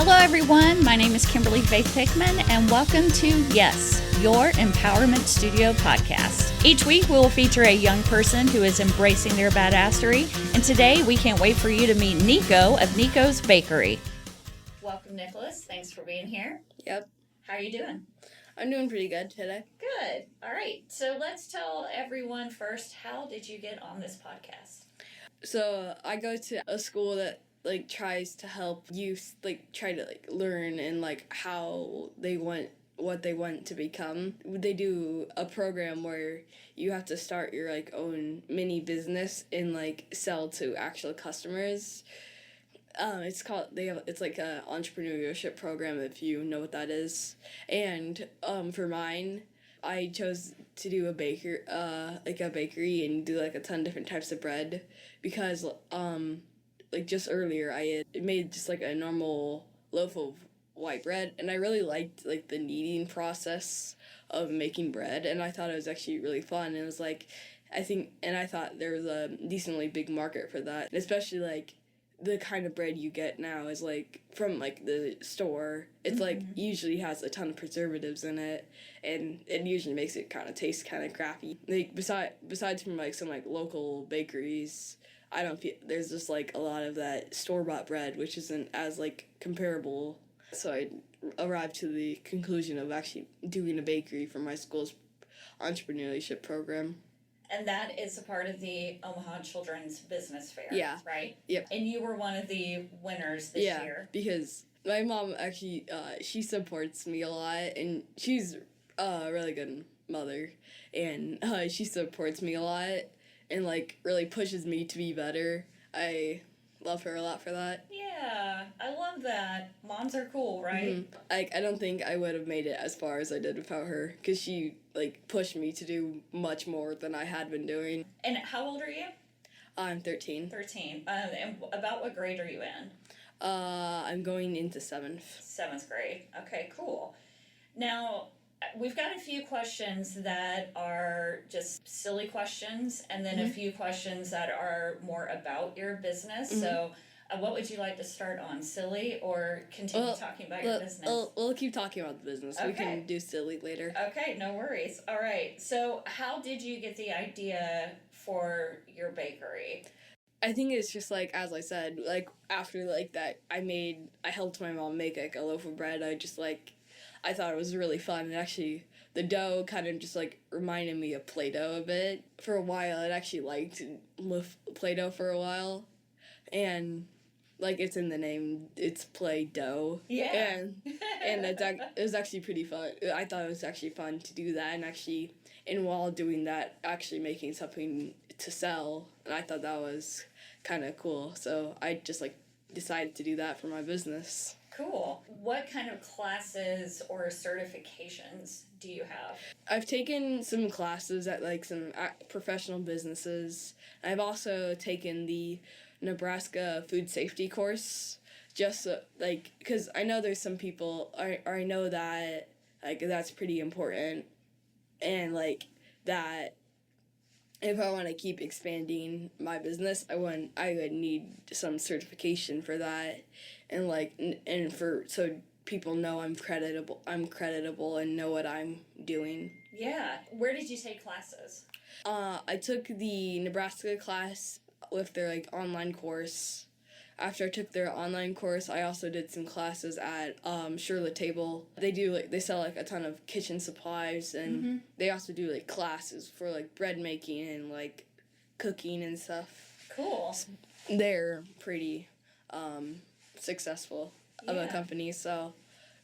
Hello, everyone. My name is Kimberly Faith Pickman, and welcome to Yes, Your Empowerment Studio podcast. Each week, we will feature a young person who is embracing their badassery, and today we can't wait for you to meet Niko of Niko's Bakery. Welcome, Nicholas. Thanks for being here. Yep. How are you doing? I'm doing pretty good today. Good. All right. So let's tell everyone first, how did you get on this podcast? So I go to a school that tries to help youth try to learn and how they want what they want to become. They do a program where you have to start your own mini business and sell to actual customers. It's like a entrepreneurship program, if you know what that is. And for mine, I chose to do a bakery and do a ton of different types of bread because just earlier I had made just a normal loaf of white bread, and I really liked the kneading process of making bread, and I thought it was actually really fun. And it was I thought there was a decently big market for that, especially the kind of bread you get now is from the store. It's usually has a ton of preservatives in it, and it usually makes it kind of taste kind of crappy. Besides from some local bakeries, I don't feel there's just a lot of that store-bought bread, which isn't as comparable. So I arrived to the conclusion of actually doing a bakery for my school's entrepreneurship program. And that is a part of the Omaha Children's Business Fair, yeah. Right? Yep. And you were one of the winners this year. Yeah, because my mom actually, she supports me a lot, and she's a really good mother, and she supports me a lot, and really pushes me to be better. I love her a lot for that. Yeah, I love that. Moms are cool, right? Mm-hmm. I don't think I would have made it as far as I did without her, because she pushed me to do much more than I had been doing. And how old are you? I'm 13. 13. And about what grade are you in? I'm going into 7th. 7th grade. Okay, cool. Now, we've got a few questions that are just silly questions, and then a few questions that are more about your business. So, what would you like to start on, silly, or continue talking about your business? We'll keep talking about the business. Okay. We can do silly later. Okay, no worries. All right. So, how did you get the idea for your bakery? I think it's just as I said, after that, I helped my mom make a loaf of bread. I thought it was really fun, and actually the dough kind of just reminded me of Play-Doh a bit. For a while, I'd actually liked Play-Doh for a while, and it's in the name, it's Play-Doh. Yeah. And it was actually pretty fun. I thought it was actually fun to do that, and while doing that, actually making something to sell, and I thought that was kind of cool. So I just decided to do that for my business. Cool. What kind of classes or certifications do you have? I've taken some classes at some professional businesses. I've also taken the Nebraska food safety course, just because I know there's some people, I know that that's pretty important, and that if I want to keep expanding my business, I would need some certification for that, and so people know I'm creditable and know what I'm doing. Yeah. Where did you take classes? I took the Nebraska class with their online course. After I took their online course, I also did some classes at Shirley Table. They do they sell a ton of kitchen supplies, and they also do classes for bread making and cooking and stuff. Cool. They're pretty successful of a company, so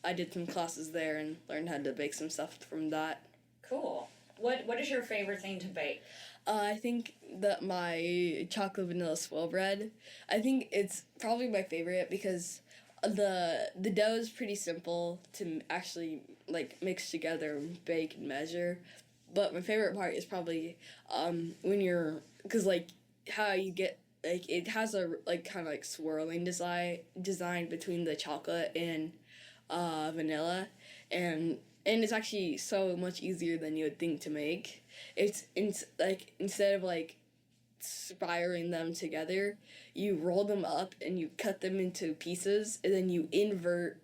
I did some classes there and learned how to bake some stuff from that. Cool. What is your favorite thing to bake? I think that my chocolate vanilla swirl bread, I think it's probably my favorite because the dough is pretty simple to actually mix together and bake and measure. But my favorite part is probably when you're, because how you get, it has a kind of swirling design between the chocolate and vanilla, and it's actually so much easier than you would think to make. It's instead of spiraling them together, you roll them up and you cut them into pieces, and then you invert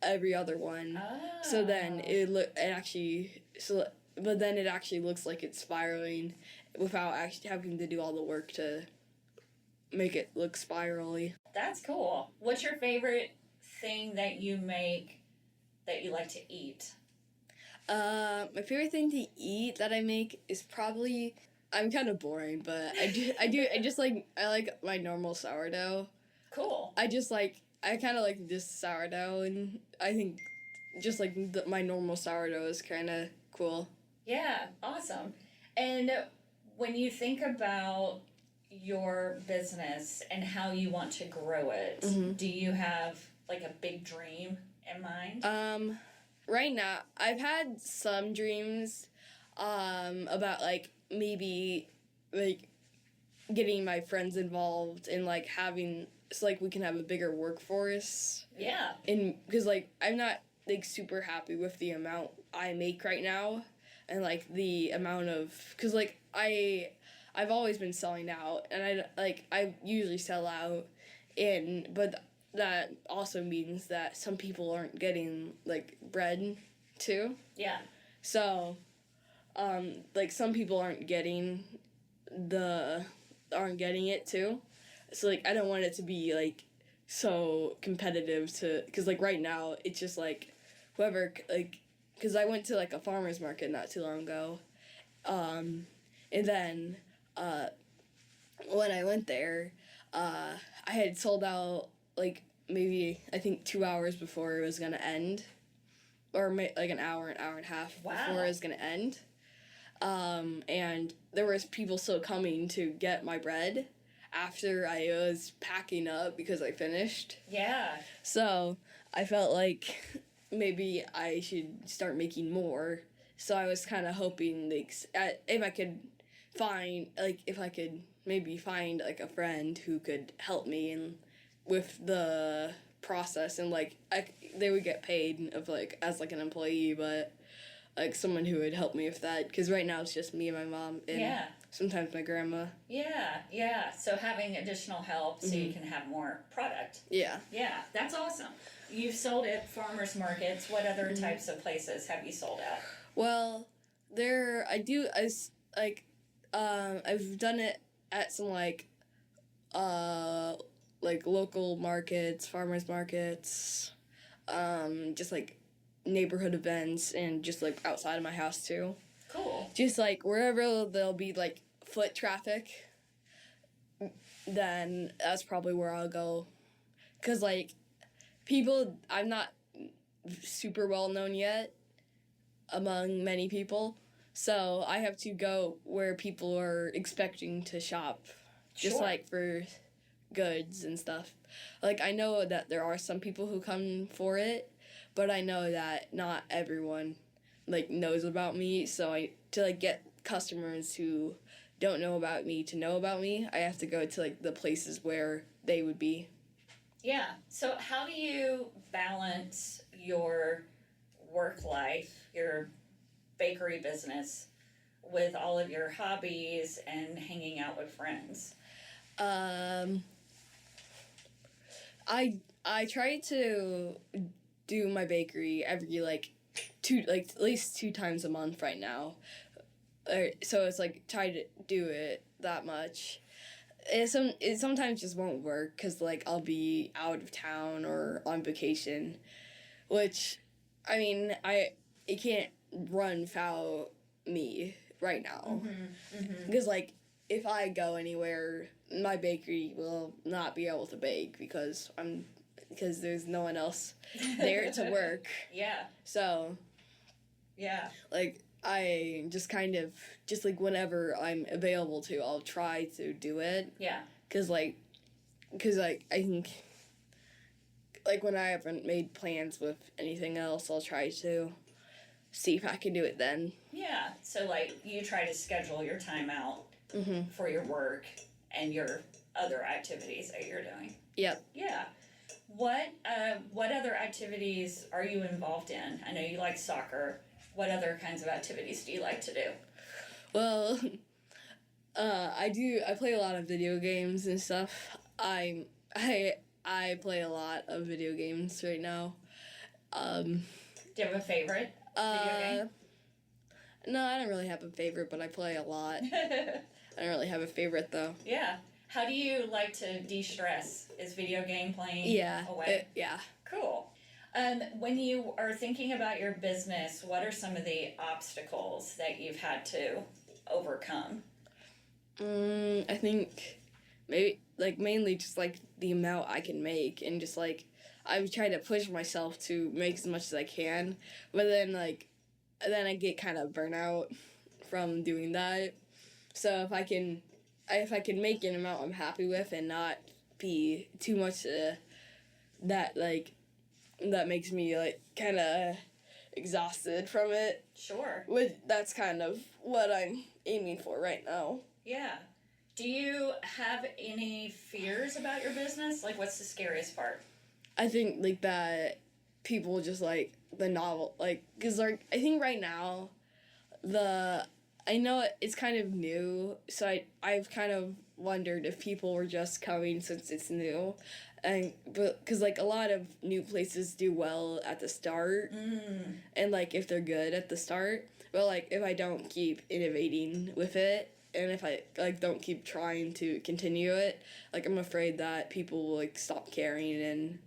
every other one. So then but then it actually looks like it's spiraling without actually having to do all the work to make it look spirally. That's cool. What's your favorite thing that you make that you like to eat? My favorite thing to eat that I make is probably, I'm kind of boring, but I like my normal sourdough. Cool. I kind of like this sourdough, and I think just like my normal sourdough is kind of cool. Yeah, awesome. And when you think about your business and how you want to grow it, do you have like a big dream in mind? Right now, I've had some dreams about like maybe like getting my friends involved and like having, so like we can have a bigger workforce. Yeah. And because like I'm not like super happy with the amount I make right now, and like the amount of, because like I've always been selling out, and I usually sell out, but that also means that some people aren't getting like bread too. Yeah. So like some people aren't getting it too. So like I don't want it to be like so competitive because like right now it's just like whoever, like, because I went to like a farmer's market not too long ago, and then when I went there, I had sold out like maybe I think 2 hours before it was gonna end, or like an hour and a half before it was gonna end, and there was people still coming to get my bread after I was packing up because I finished. Yeah. So I felt like maybe I should start making more. So I was kind of hoping like if I could maybe find like a friend who could help me and with the process, and like they would get paid of like as like an employee, but like someone who would help me with that, because right now it's just me and my mom and sometimes my grandma. Yeah. So having additional help so you can have more product. Yeah, that's awesome. You've sold at farmers markets. What other types of places have you sold at? Well, I've done it at some like local markets, farmers markets, just like neighborhood events, and just like outside of my house too. Cool. Just like wherever there'll be like foot traffic, then that's probably where I'll go. Cause like I'm not super well known yet among many people, so I have to go where people are expecting to shop, just like for goods and stuff. Like I know that there are some people who come for it, but I know that not everyone like knows about me, so to like get customers who don't know about me to know about me, I have to go to like the places where they would be. Yeah. So how do you balance your work life, your bakery business, with all of your hobbies and hanging out with friends? I try to do my bakery every at least 2 times a month right now. So it's like try to do it that much. It sometimes just won't work because like I'll be out of town or on vacation, which I mean it can't run foul me right now, because like if I go anywhere, my bakery will not be able to bake because there's no one else there to work. Yeah. So yeah, like I just kind of just like whenever I'm available to, I'll try to do it. Yeah. Cause I think like when I haven't made plans with anything else, I'll try to see if I can do it then. Yeah. So like you try to schedule your time out for your work and your other activities that you're doing. Yep. Yeah. What other activities are you involved in? I know you like soccer. What other kinds of activities do you like to do? Well, I play a lot of video games and stuff. I play a lot of video games right now. Do you have a favorite video game? No, I don't really have a favorite, but I play a lot. I don't really have a favorite, though. Yeah. How do you like to de-stress? Is video game playing Yeah. a way? Yeah. Cool. When you are thinking about your business, what are some of the obstacles that you've had to overcome? I think mainly just, like, the amount I can make, and just, like, I've tried to push myself to make as much as I can, but then I get kind of burnout from doing that. So if I can make an amount I'm happy with and not be too much that makes me like kind of exhausted from it. Sure. That's kind of what I'm aiming for right now. Yeah. Do you have any fears about your business? Like, what's the scariest part? I think like that people just like the novel, like, because like I think right now I know it's kind of new, so I've kind of wondered if people were just coming since it's new, but because like a lot of new places do well at the start, and like if they're good at the start, but like if I don't keep innovating with it, and if I like don't keep trying to continue it, like I'm afraid that people will like stop caring, and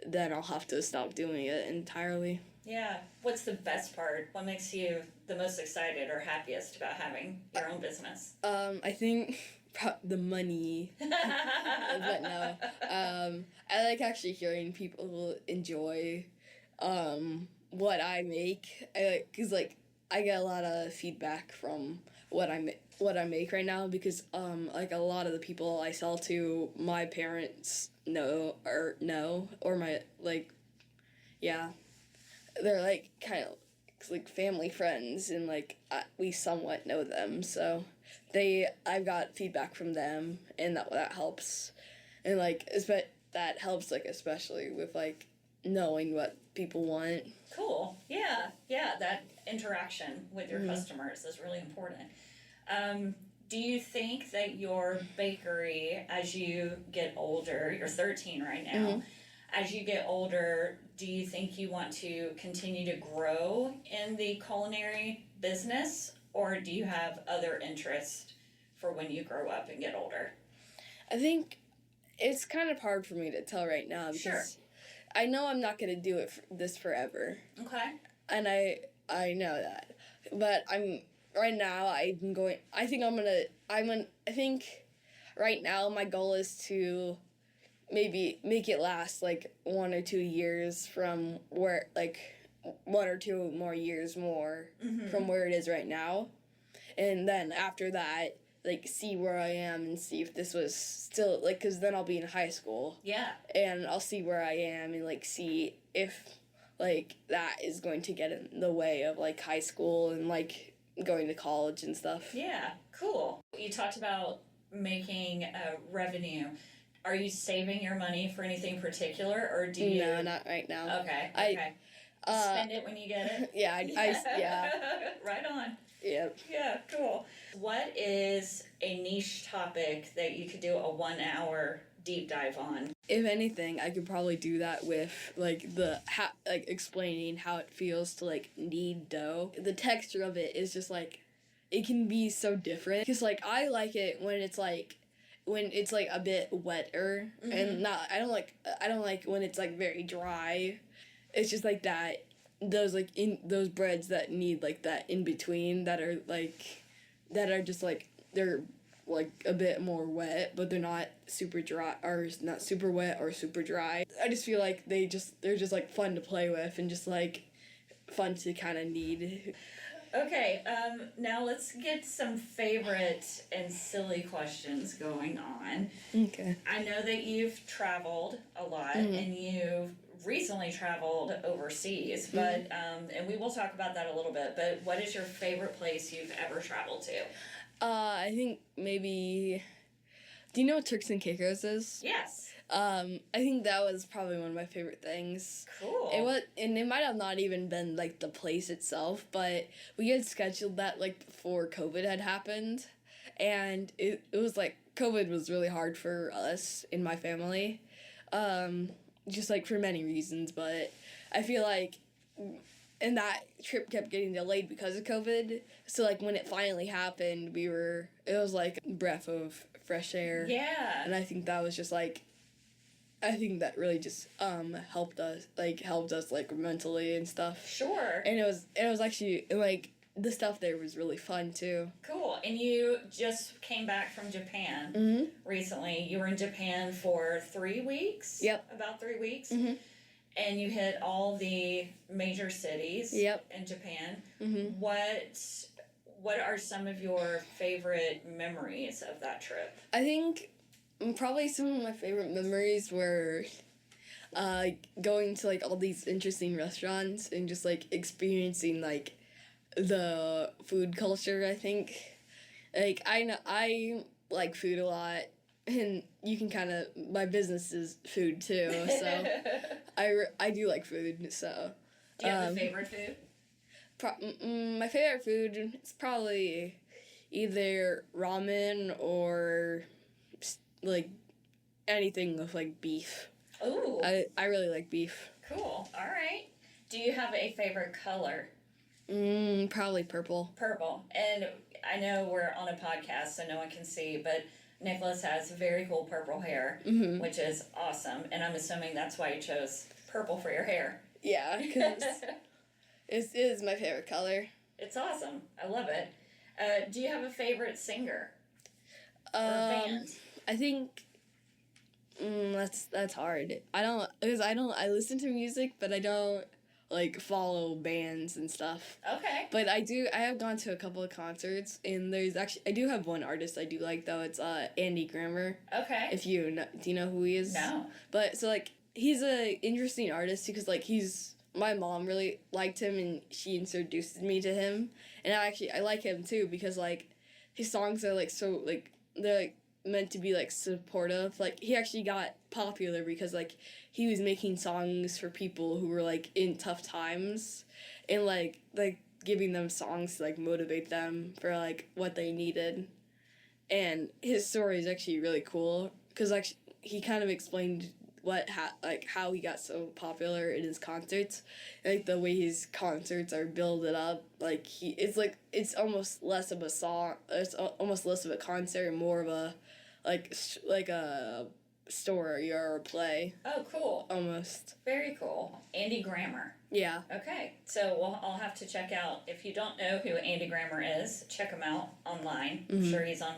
then I'll have to stop doing it entirely. Yeah. What's the best part? What makes you the most excited or happiest about having your own business? I think the money. But no. I like actually hearing people enjoy what I make. Because like I get a lot of feedback from what I make right now, because like a lot of the people I sell to, my parents know or my like, yeah, they're like kind of like family friends, and like we somewhat know them, so I've got feedback from them, and that helps, and like that helps like especially with like knowing what people want. Cool. Yeah. That interaction with your customers is really important. Do you think that your bakery, as you get older, you're 13 right now, as you get older, do you think you want to continue to grow in the culinary business, or do you have other interests for when you grow up and get older? I think it's kind of hard for me to tell right now, because I know I'm not going to do this forever. Okay. And I know that. But right now I think right now my goal is to maybe make it last like 1 or 2 years from where, like 1 or 2 more years more from where it is right now. And then after that, like see where I am and see if this was still like, because then I'll be in high school. Yeah. And I'll see where I am and like see if like that is going to get in the way of like high school and like going to college and stuff. Yeah, cool. You talked about making revenue. Are you saving your money for anything particular, or do you? No, not right now. Okay. Spend it when you get it. Yeah, yeah. Right on. Yep. Yeah, cool. What is a niche topic that you could do a 1 hour deep dive on? If anything, I could probably do that with like explaining how it feels to like knead dough. The texture of it is just like, it can be so different, because like I like it when it's like a bit wetter, and I don't like when it's like very dry. It's just like that, those breads that need like that in between, that are just like, they're like a bit more wet, but they're not super dry, or not super wet or super dry. I just feel like they're just like fun to play with, and just like fun to kind of knead. Okay, now let's get some favorite and silly questions going on. Okay. I know that you've traveled a lot, and you've recently traveled overseas, but and we will talk about that a little bit, but what is your favorite place you've ever traveled to? I think maybe, do you know what Turks and Caicos is? Yes. I think that was probably one of my favorite things. Cool. It might have not even been like the place itself, but we had scheduled that like before COVID had happened, and it was like COVID was really hard for us in my family, just like for many reasons, but I feel like, and that trip kept getting delayed because of COVID, so like when it finally happened, it was like a breath of fresh air. Yeah. And I think that was just like, I think that really just helped us like mentally and stuff. Sure. And it was actually like the stuff there was really fun too. Cool. And you just came back from Japan recently. You were in Japan for 3 weeks? Yep. About 3 weeks? Mm-hmm. And you hit all the major cities in Japan. Mm-hmm. What are some of your favorite memories of that trip? I think probably some of my favorite memories were going to like all these interesting restaurants and just like experiencing like the food culture. I think like I like food a lot, and you can kind of, my business is food too, so I do like food. So do you have a favorite food? My favorite food is probably either ramen or like anything with like beef. Ooh. I really like beef. Cool. All right. Do you have a favorite color? Probably purple. Purple. And I know we're on a podcast, so no one can see, but Nicholas has very cool purple hair, which is awesome. And I'm assuming that's why you chose purple for your hair. Yeah, because it is my favorite color. It's awesome. I love it. Do you have a favorite singer or band? I think that's hard. I listen to music, but I don't like follow bands and stuff. Okay. But I have gone to a couple of concerts, and I do have one artist I do like though. It's Andy Grammer. Okay. Do you know who he is? No. But so like he's a interesting artist because like my mom really liked him and she introduced me to him, and I like him too because like his songs are like so like they're like meant to be like supportive. Like he actually got popular because like he was making songs for people who were like in tough times, and like giving them songs to like motivate them for like what they needed. And his story is actually really cool because like he kind of explained how he got so popular in his concerts, like the way his concerts are builded up. Like it's almost less of a song, it's almost less of a concert and more of a like a story or a play. Oh, cool. Almost. Very cool. Andy Grammer. Yeah. Okay, so I'll have to check out, if you don't know who Andy Grammer is, check him out online. I'm sure he's on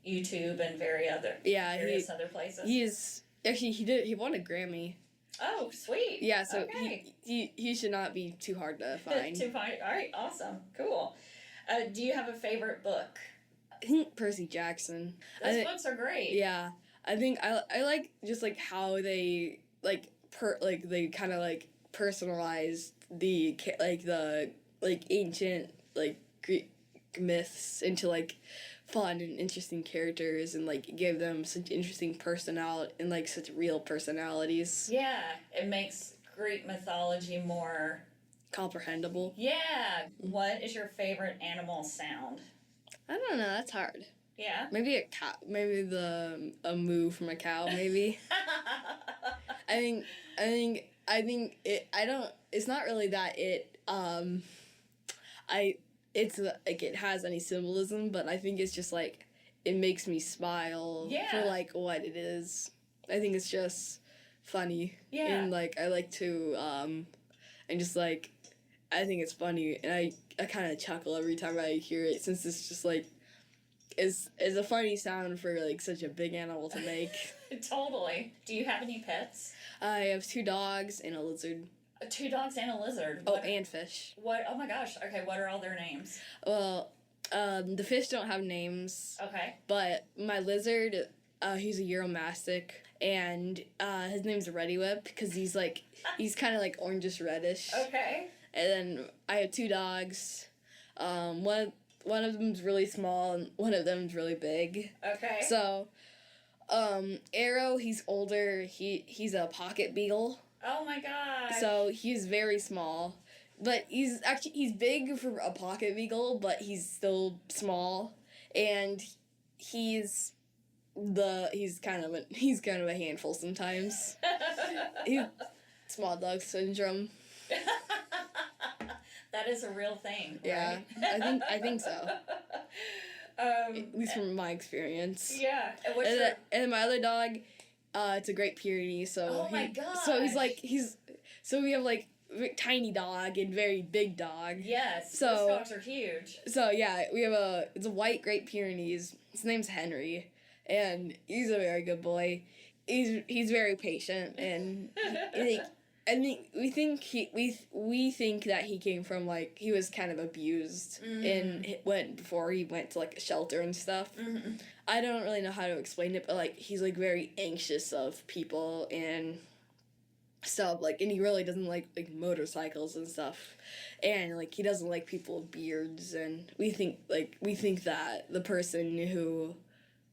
YouTube and various other places. He is, actually he won a Grammy. Oh, sweet. Yeah, so okay. he should not be too hard to find. All right, awesome. Cool. Do you have a favorite book? I think Percy Jackson. Those books are great. Yeah. I think I like just like how they they kind of like personalized the ancient like Greek myths into like fun and interesting characters, and like give them such interesting personality and like such real personalities. Yeah, it makes Greek mythology more comprehensible. Yeah. What is your favorite animal sound? I don't know, that's hard. Yeah. Maybe a cow. Maybe a moo from a cow. Maybe. I think it. I don't. It's not really that it. It's like it has any symbolism, but I think it's just like it makes me smile. Yeah. For like what it is. I think it's just funny. Yeah. And like I like to and just like I think it's funny, and I kind of chuckle every time I hear it, since it's just like is a funny sound for like such a big animal to make. Totally. Do you have any pets? I have 2 dogs and a lizard. 2 dogs and a lizard. And fish. What? Oh my gosh. Okay, what are all their names? Well, the fish don't have names. Okay. But my lizard, he's a Euromastic, and his name's Reddy Whip because he's kind of like orangish reddish. Okay. And then I have 2 dogs. One of them's really small and one of them's really big. Okay. So, Arrow, he's older. He's a pocket beagle. Oh my god. So he's very small, but he's big for a pocket beagle, but he's still small, and he's kind of a handful sometimes. He's small dog syndrome. That is a real thing, right? Yeah, I think so. At least from my experience. Yeah. And my other dog, it's a Great Pyrenees. So my gosh. So we have like tiny dog and very big dog. Yes. So those dogs are huge. So yeah, it's a white Great Pyrenees. His name's Henry, and he's a very good boy. He's very patient, and we think that he came from like he was kind of abused before he went to like a shelter and stuff. Mm-hmm. I don't really know how to explain it, but like he's like very anxious of people and stuff, like, and he really doesn't like motorcycles and stuff, and like he doesn't like people with beards, and we think that the person who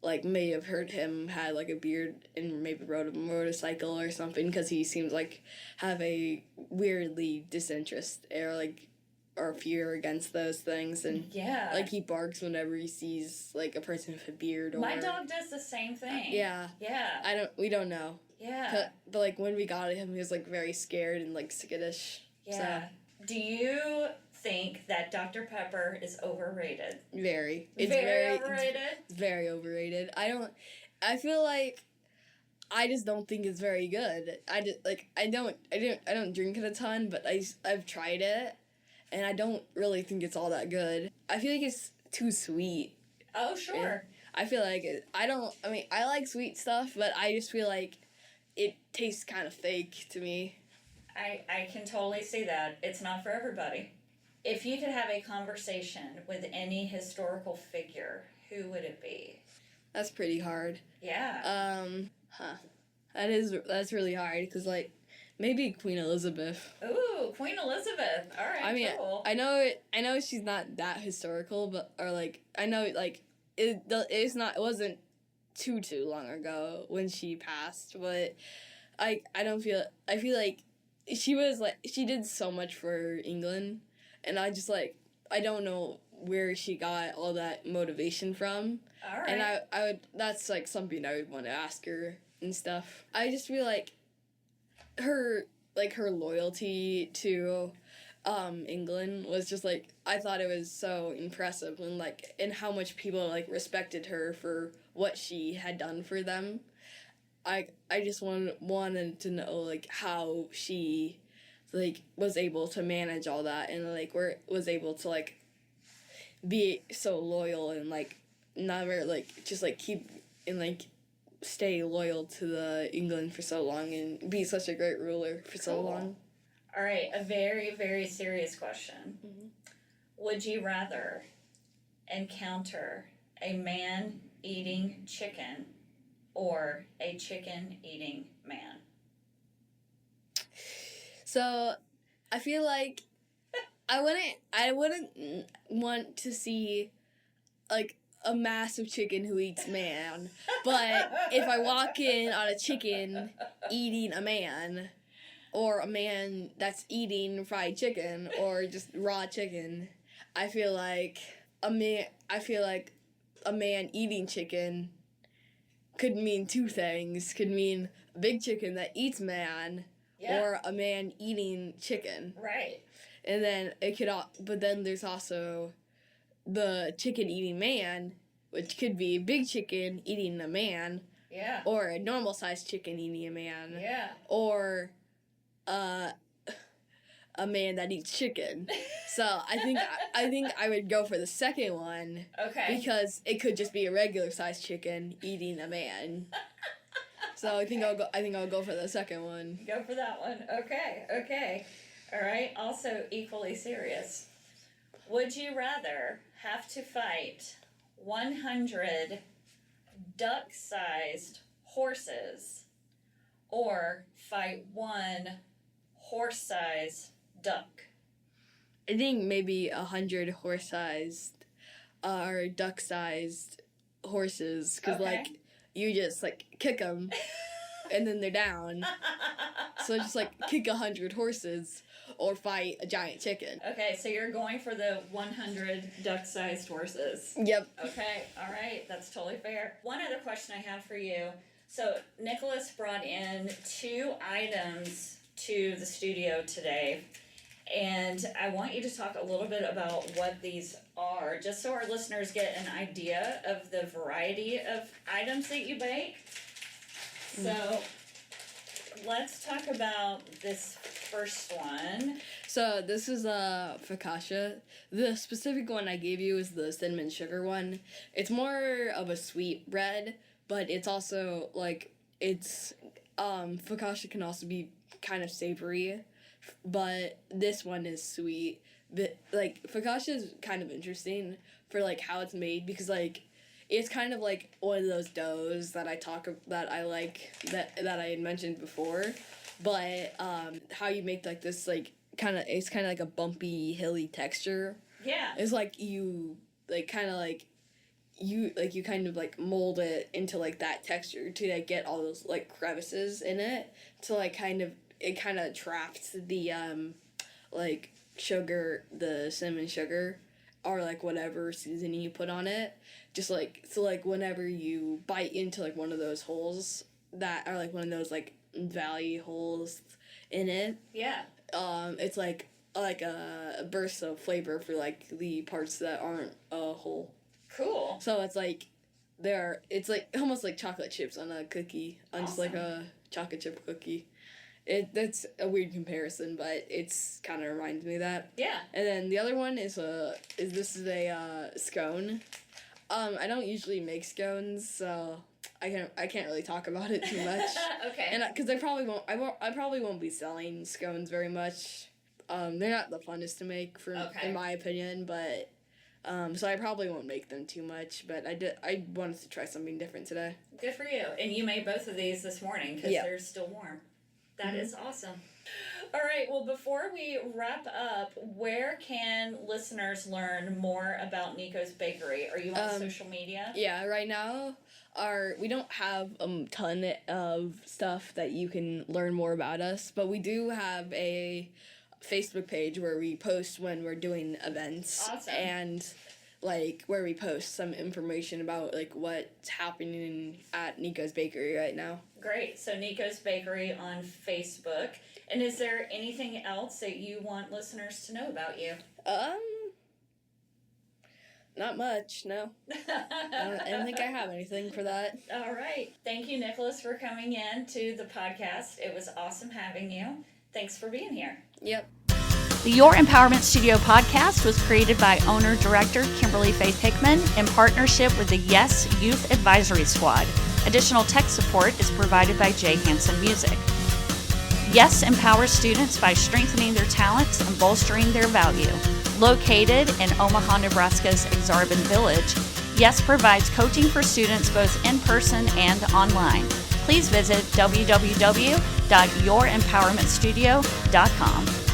like may have hurt him had like a beard and maybe rode a motorcycle or something, because he seems like have a weirdly disinterest or fear against those things, and like he barks whenever he sees like a person with a beard. Or my dog does the same thing. Yeah. We don't know. Yeah. But like when we got him, he was like very scared and like skittish. Yeah. So. Do you think that Dr. Pepper is overrated? Very. It's very overrated? It's very overrated. I feel like I just don't think it's very good. I don't drink it a ton, but I've tried it, and I don't really think it's all that good. I feel like it's too sweet. Oh, sure. And I feel like I like sweet stuff, but I just feel like it tastes kind of fake to me. I can totally see that. It's not for everybody. If you could have a conversation with any historical figure, who would it be? That's pretty hard. Yeah. That's really hard, because like maybe Queen Elizabeth. Ooh, Queen Elizabeth. All right, cool. I know she's not that historical, but I know like it wasn't too long ago when she passed, but I feel like she did so much for England, and I don't know where she got all that motivation from. All right. And that's like something I would want to ask her and stuff. I just feel like her loyalty to England was just like, I thought it was so impressive, and how much people like respected her for what she had done for them. I just wanted to know like how she like was able to manage all that, and like was able to like be so loyal and like never like just like keep and like stay loyal to the England for so long and be such a great ruler for so long. All right, a very, very serious question. Mm-hmm. Would you rather encounter a man eating chicken or a chicken eating man? So, I feel like I wouldn't want to see like a massive chicken who eats man, but if I walk in on a chicken eating a man, or a man that's eating fried chicken or just raw chicken, I feel like a man eating chicken could mean two things. Could mean a big chicken that eats man, or a man eating chicken. Right. And then but then there's also the chicken eating man, which could be a big chicken eating a man. Yeah. Or a normal sized chicken eating a man. Yeah. Or a man that eats chicken. So I think I would go for the second one. Okay. Because it could just be a regular sized chicken eating a man. So I think I'll go for the second one. Go for that one. Okay. All right. Also equally serious. Would you rather have to fight 100 duck-sized horses or fight one horse-sized duck? I think maybe 100 horse-sized or duck-sized horses, because like you just like kick them and then they're down. So just like kick 100 horses or fight a giant chicken. Okay, so you're going for the 100 duck-sized horses. Yep. Okay, all right, that's totally fair. One other question I have for you. So Nicholas brought in 2 items to the studio today, and I want you to talk a little bit about what these are, just so our listeners get an idea of the variety of items that you bake. So let's talk about this first one. So this is a focaccia. The specific one I gave you is the cinnamon sugar one. It's more of a sweet bread, but it's also like focaccia can also be kind of savory, but this one is sweet. But like focaccia is kind of interesting for like how it's made, because like it's kind of like one of those doughs that I had mentioned before, but how you make like this like it's kind of like a bumpy hilly texture. Yeah. It's like you kind of mold it into like that texture to like get all those like crevices in it, to like it kind of traps the like sugar, the cinnamon sugar, or like whatever seasoning you put on it. Just like, so like whenever you bite into like one of those holes that are like one of those like valley holes in it. Yeah. It's like a burst of flavor for like the parts that aren't a hole. Cool. So it's like it's like almost like chocolate chips on a cookie, on just like a chocolate chip cookie. That's a weird comparison, but it's kind of reminds me of that. Yeah. And then the other one is a scone. I don't usually make scones, so I can't really talk about it too much. Okay. And because I probably won't be selling scones very much. They're not the funnest to make in my opinion, but so I probably won't make them too much. But I wanted to try something different today. Good for you. And you made both of these this morning because they're still warm. That is awesome. All right, well, before we wrap up, where can listeners learn more about Niko's Bakery? Are you on social media? Yeah, right now we don't have a ton of stuff that you can learn more about us, but we do have a Facebook page where we post when we're doing events. Awesome. And like where we post some information about like what's happening at Niko's Bakery right now. Great. So Niko's Bakery on Facebook. And is there anything else that you want listeners to know about you? Not much, no. I don't think I have anything for that. All right. Thank you, Nicholas, for coming in to the podcast. It was awesome having you. Thanks for being here. Yep. The Your Empowerment Studio podcast was created by owner-director Kimberly Faith Hickman in partnership with the Yes Youth Advisory Squad. Additional tech support is provided by Jay Hansen Music. Yes empowers students by strengthening their talents and bolstering their value. Located in Omaha, Nebraska's Exarban Village, Yes provides coaching for students both in person and online. Please visit www.yourempowermentstudio.com.